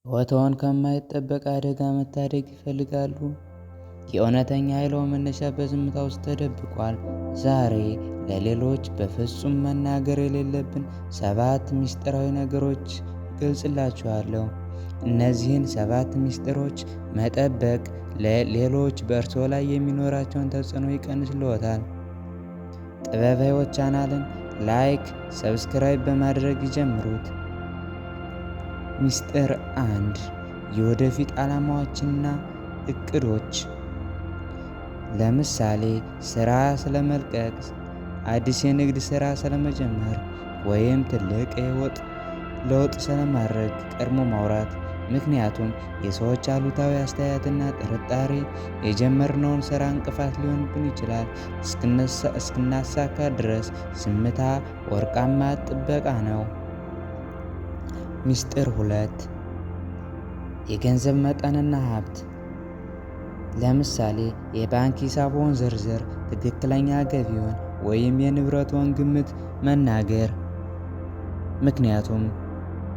ሕይወትዎን ከማይጠበቅ አደጋ መታደግ ይፈልጋሉ? የእውነተኛ ኃይልዎ መነሻ በዝምታ ውስጥ ተደብቋል። ዛሬ ለሌሎች በፍጹም መናገር የሌለብን 7 ምስጢራዊ ነገሮች እገልጽላችኋለሁ። እነዚህን 7 ምስጢሮች መጠበቅ ለሌሎች በእርስዎ ላይ የሚኖራቸውን ተጽዕኖ ይቀንስልዎታል። ጥበብ ሕይወት ቻናልን ላይክ፣ ሰብስክራይብ በማድረግ ይጀምሩት። ምስጢር 1 የወደፊት ዓላማዎችና እቅዶች። ለምሳሌ ሥራ ስለመልቀቅ፣ አዲስ የንግድ ሥራ ስለመጀመር ወይም ትልቅ የሕይወት ለውጥ ስለማድረግ ቀድሞ ማውራት። ምክንያቱም የሰዎች አሉታዊ አስተያየትና ጥርጣሬ የጀመርነውን ሥራ እንቅፋት ሊሆንብን ይችላል። እስክናሳካ ድረስ ዝምታ ወርቃማ ጥበቃ ነው። ምስጢር 2 የገንዘብ መጠንና ሀብት። ለምሳሌ የባንክ ሂሳብዎን ዝርዝር፣ ትክክለኛ ገቢውን ወይም የንብረትዎን ግምት መናገር። ምክንያቱም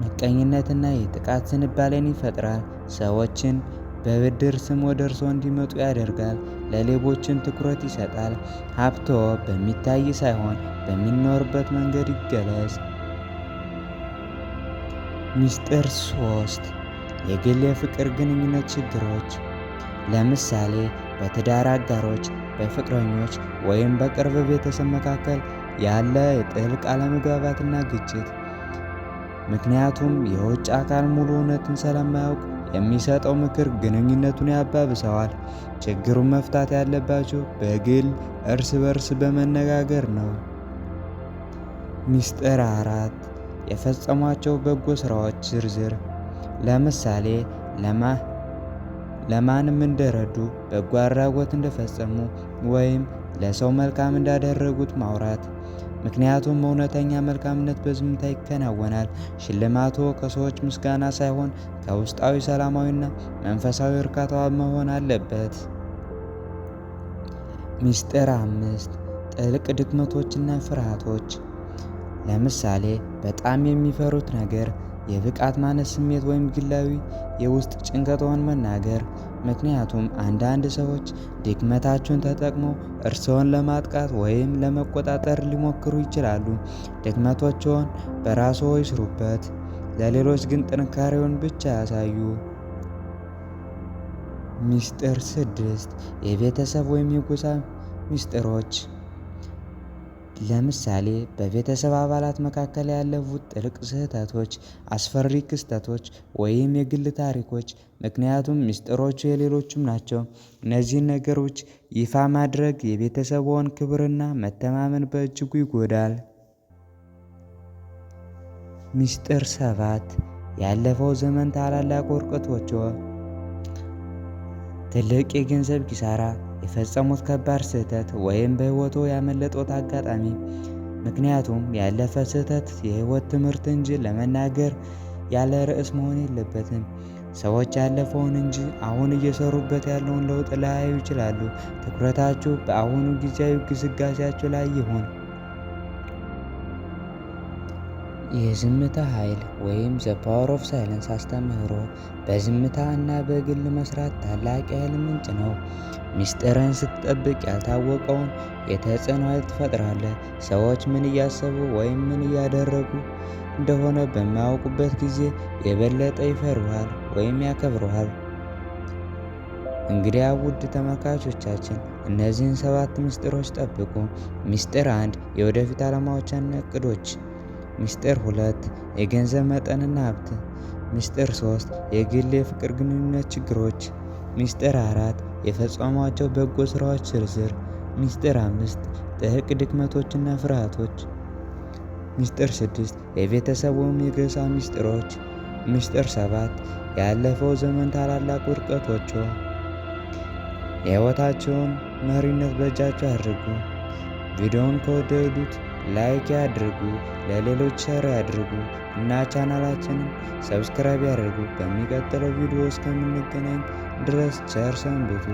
ምቀኝነትና የጥቃት ዝንባሌን ይፈጥራል። ሰዎችን በብድር ስም ወደ እርስዎ እንዲመጡ ያደርጋል። ለሌቦችን ትኩረት ይሰጣል። ሀብትዎ በሚታይ ሳይሆን በሚኖርበት መንገድ ይገለጽ። ምስጢር 3 የግል የፍቅር ግንኙነት ችግሮች። ለምሳሌ በትዳር አጋሮች፣ በፍቅረኞች ወይም በቅርብ ቤተሰብ መካከል ያለ ጥልቅ አለመግባባትና ግጭት። ምክንያቱም የውጭ አካል ሙሉ እውነትን ስለማያውቅ የሚሰጠው ምክር ግንኙነቱን ያባብሰዋል። ችግሩን መፍታት ያለባችሁ በግል እርስ በርስ በመነጋገር ነው። ምስጢር 4 የፈጸሟቸው በጎ ሥራዎች ዝርዝር። ለምሳሌ ለማንም እንደረዱ፣ በጎ አድራጎት እንደፈጸሙ ወይም ለሰው መልካም እንዳደረጉት ማውራት። ምክንያቱም እውነተኛ መልካምነት በዝምታ ይከናወናል። ሽልማትዎ ከሰዎች ምስጋና ሳይሆን ከውስጣዊ ሰላማዊና መንፈሳዊ እርካታ መሆን አለበት። ምስጢር 5 ጥልቅ ድክመቶችና ፍርሃቶች። ለምሳሌ በጣም የሚፈሩት ነገር፣ የብቃት ማነስ ስሜት ወይም ግላዊ የውስጥ ጭንቀትዎን መናገር። ምክንያቱም አንዳንድ ሰዎች ድክመታችሁን ተጠቅመው እርስዎን ለማጥቃት ወይም ለመቆጣጠር ሊሞክሩ ይችላሉ። ድክመቶችዎን በራስዎ ይስሩበት፣ ለሌሎች ግን ጥንካሬውን ብቻ ያሳዩ። ምስጢር 6 የቤተሰብ ወይም የጎሳ ምስጢሮች። ለምሳሌ በቤተሰብ አባላት መካከል ያለፉት ጥልቅ ስህተቶች፣ አስፈሪ ክስተቶች ወይም የግል ታሪኮች። ምክንያቱም ምስጢሮቹ የሌሎችም ናቸው። እነዚህን ነገሮች ይፋ ማድረግ የቤተሰብዎን ክብርና መተማመን በእጅጉ ይጎዳል። ምስጢር 7 ያለፈው ዘመን ታላላቅ ውድቀቶችዎ። ትልቅ የገንዘብ ኪሳራ፣ የፈጸሙት ከባድ ስህተት ወይም በሕይወትዎ ያመለጦት አጋጣሚ። ምክንያቱም ያለፈ ስህተት የሕይወት ትምህርት እንጂ ለመናገር ያለ ርዕስ መሆን የለበትም። ሰዎች ያለፈውን እንጂ አሁን እየሰሩበት ያለውን ለውጥ ላያዩ ይችላሉ። ትኩረታችሁ በአሁኑ ጊዜያዊ ግስጋሴያችሁ ላይ ይሁን። የዝምታ ኃይል ወይም ዘ ፓወር ኦፍ ሳይለንስ አስተምህሮ በዝምታ እና በግል መስራት ታላቅ የኃይል ምንጭ ነው። ምስጢርህን ስትጠብቅ ያልታወቀውን የተጽዕኖ ኃይል ትፈጥራለህ። ሰዎች ምን እያሰቡ ወይም ምን እያደረጉ እንደሆነ በማያውቁበት ጊዜ የበለጠ ይፈሩሃል ወይም ያከብሩሃል። እንግዲያ ውድ ተመልካቾቻችን እነዚህን 7 ምስጢሮች ጠብቁ። ምስጢር 1 የወደፊት ዓላማዎችና እቅዶች። ምስጢር 2 የገንዘብ መጠንና ሀብት። ምስጢር 3 የግል የፍቅር ግንኙነት ችግሮች። ምስጢር 4 የፈጸሟቸው በጎ ሥራዎች ዝርዝር። ምስጢር 5 ጥልቅ ድክመቶችና ፍርሃቶች። ምስጢር 6 የቤተሰብ ወይም የጎሳ ምስጢሮች። ምስጢር 7 ያለፈው ዘመን ታላላቅ ውድቀቶችዎ። የሕይወታቸውን መሪነት በእጃቸው አድርጉ። ቪዲዮውን ከወደዱት ላይክ ያድርጉ፣ ለሌሎች ሸር ያድርጉ እና ቻናላችንን ሰብስክራይብ ያድርጉ። በሚቀጥለው ቪዲዮ እስከምንገናኝ ድረስ ቸር ሰንብቱ።